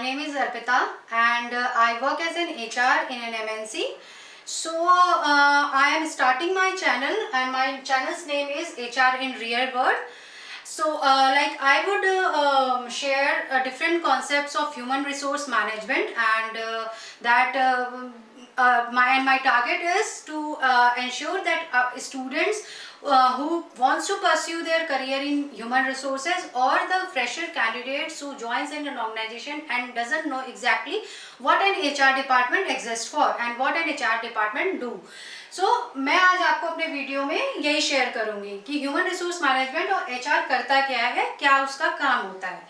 name is Arpita and I work as an HR in an MNC. So I am starting my channel and my channel's name is HR in Real World. So like I would share different concepts of human resource management and my target is to ensure that students who wants to pursue their career in human resources or the fresher candidates who joins in an organization and doesn't know exactly what an HR department exists for and what an HR department do. मैं आज आपको अपने video में यही share करूंगी कि human resource management और HR करता क्या है, क्या उसका काम होता है।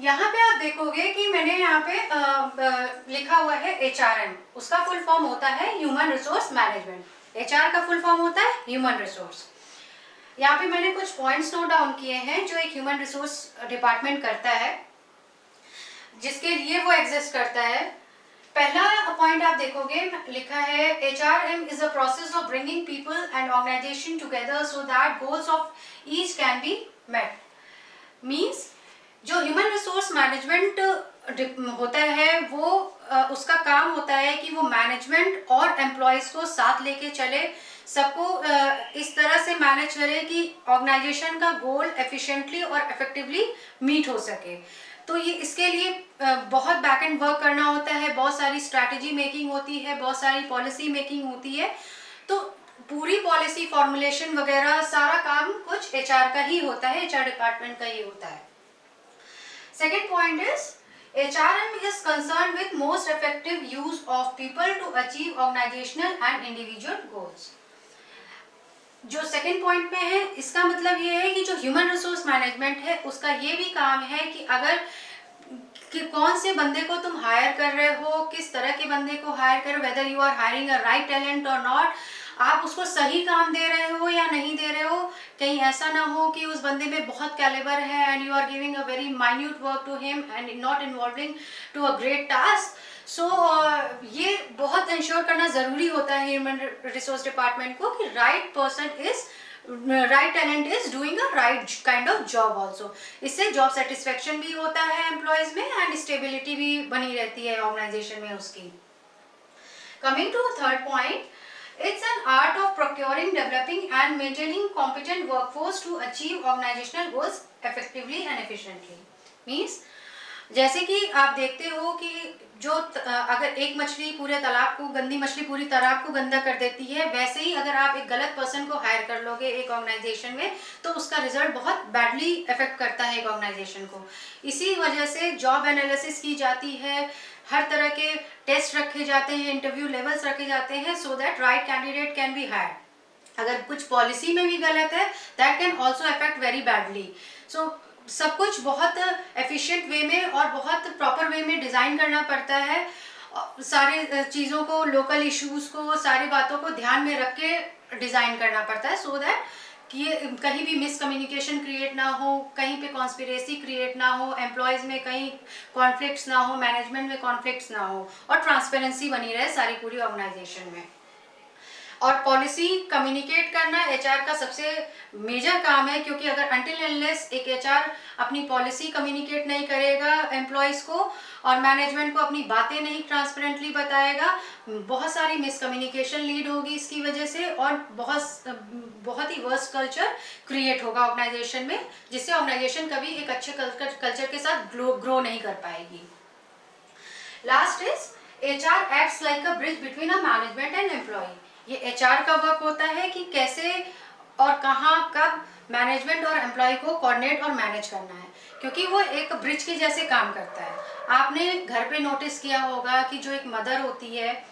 यहाँ पे आप देखोगे कि मैंने यहाँ पे लिखा हुआ है HRM, उसका फुल फॉर्म होता है ह्यूमन रिसोर्स मैनेजमेंट। एचआर का फुल फॉर्म होता है ह्यूमन रिसोर्स। यहाँ पे मैंने कुछ पॉइंट्स नोट डाउन किए हैं जो एक ह्यूमन रिसोर्स डिपार्टमेंट करता है, जिसके लिए वो एग्जिस्ट करता है। पहला पॉइंट आप देखोगे लिखा है HRM is a process of bringing people and organisation together so that goals of each can be met. Means जो ह्यूमन रिसोर्स मैनेजमेंट होता है वो उसका काम होता है कि वो मैनेजमेंट और एम्प्लॉयज को साथ लेके चले, सबको इस तरह से मैनेज करे कि ऑर्गेनाइजेशन का गोल एफिशिएंटली और इफेक्टिवली मीट हो सके। तो ये इसके लिए बहुत बैक एंड वर्क करना होता है, बहुत सारी स्ट्रैटेजी मेकिंग होती है, बहुत सारी पॉलिसी मेकिंग होती है। तो पूरी पॉलिसी फॉर्मुलेशन वगैरह सारा काम कुछ एचआर का ही होता है, एचआर डिपार्टमेंट का ही होता है। Second point is HRM is concerned with most effective use of people to achieve organizational and individual goals. जो सेकेंड पॉइंट में है इसका मतलब ये है कि जो ह्यूमन रिसोर्स मैनेजमेंट है उसका ये भी काम है कि अगर कि कौन से बंदे को तुम हायर कर रहे हो, किस तरह के बंदे को हायर कर रहे हो, whether you are hiring a right talent और नॉट, आप उसको सही काम दे रहे हो या नहीं दे रहे हो। कहीं ऐसा ना हो कि उस बंदे में बहुत कैलिबर है and you are giving a very minute work to him and not involving to a great task. So ये बहुत इंश्योर करना ज़रूरी होता है ह्यूमन रिसोर्स डिपार्टमेंट को कि right person is right talent is doing a right kind of job also. इससे job satisfaction भी होता है एम्प्लॉयज में एंड स्टेबिलिटी भी बनी रहती है ऑर्गेनाइजेशन में उसकी। Coming to third point, it's an art of procuring, developing and maintaining competent workforce to achieve organizational goals effectively and efficiently. Means जैसे कि आप देखते हो कि जो अगर एक मछली पूरे तालाब को, गंदी मछली पूरी तालाब को गंदा कर देती है, वैसे ही अगर आप एक गलत पर्सन को हायर कर लोगे एक ऑर्गेनाइजेशन में तो उसका रिजल्ट बहुत बैडली इफेक्ट करता है एक ऑर्गेनाइजेशन को। इसी वजह से जॉब एनालिसिस की जाती है, हर तरह के टेस्ट रखे जाते हैं, इंटरव्यू लेवल्स रखे जाते हैं so that right candidate can be hired. अगर कुछ पॉलिसी में भी गलत है that can also affect very badly. So सब कुछ बहुत एफिशिएंट वे में और बहुत प्रॉपर वे में डिज़ाइन करना पड़ता है। सारे चीज़ों को, लोकल इश्यूज़ को, सारी बातों को ध्यान में रख के डिज़ाइन करना पड़ता है सो दैट कि कहीं भी मिसकम्युनिकेशन क्रिएट ना हो, कहीं पे कॉन्स्पिरेसी क्रिएट ना हो, एम्प्लॉयज़ में कहीं कॉन्फ्लिक्ट्स ना हो, मैनेजमेंट में कॉन्फ्लिक्ट्स ना हो और ट्रांसपेरेंसी बनी रहे सारी पूरी ऑर्गेनाइजेशन में। और पॉलिसी कम्युनिकेट करना एचआर का सबसे मेजर काम है, क्योंकि अगर अनटिल अनलेस एक एचआर अपनी पॉलिसी कम्युनिकेट नहीं करेगा एम्प्लॉयज़ को और मैनेजमेंट को अपनी बातें नहीं ट्रांसपेरेंटली बताएगा, बहुत सारी मिसकम्युनिकेशन लीड होगी इसकी वजह से और बहुत ही वर्स्ट कल्चर क्रिएट होगा ऑर्गेनाइजेशन में, जिससे ऑर्गेनाइजेशन कभी एक अच्छे कल्चर के साथ ग्रो नहीं कर पाएगी। Last is HR acts like a bridge between a management and employee. ये HR का वर्क होता है कि कैसे और कहाँ कब मैनेजमेंट और एम्प्लॉय को कोऑर्डिनेट और मैनेज करना है, क्योंकि वो एक ब्रिज के जैसे काम करता है। आपने घर पे नोटिस किया होगा कि जो एक मदर होती है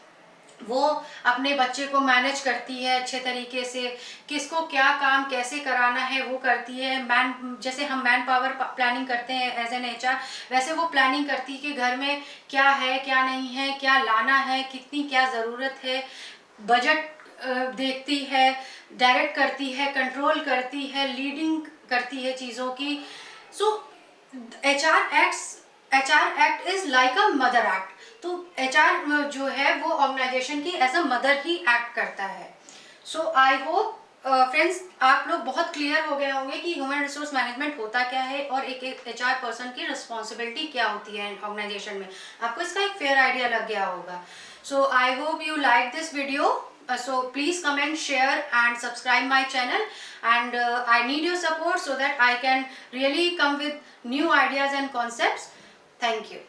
वो अपने बच्चे को मैनेज करती है अच्छे तरीके से, किसको क्या काम कैसे कराना है वो करती है। जैसे हम मैन पावर प्लानिंग करते हैं एज एन HR, वैसे वो प्लानिंग करती है कि घर में क्या है क्या नहीं है, क्या लाना है, कितनी क्या ज़रूरत है, बजट देखती है, डायरेक्ट करती है, कंट्रोल करती है, लीडिंग करती है चीज़ों की। So HR act is like a mother act. तो HR जो है वो ऑर्गेनाइजेशन की एज अ मदर ही एक्ट करता है। सो आई होप फ्रेंड्स आप लोग बहुत क्लियर हो गए होंगे कि ह्यूमन रिसोर्स मैनेजमेंट होता क्या है और एक एचआर पर्सन की रिस्पॉन्सिबिलिटी क्या होती है ऑर्गेनाइजेशन में। आपको इसका एक फेयर आइडिया लग गया होगा। So I hope you like this video, so please comment, share and subscribe my channel, and I need your support so that I can really come with new ideas and concepts. Thank you.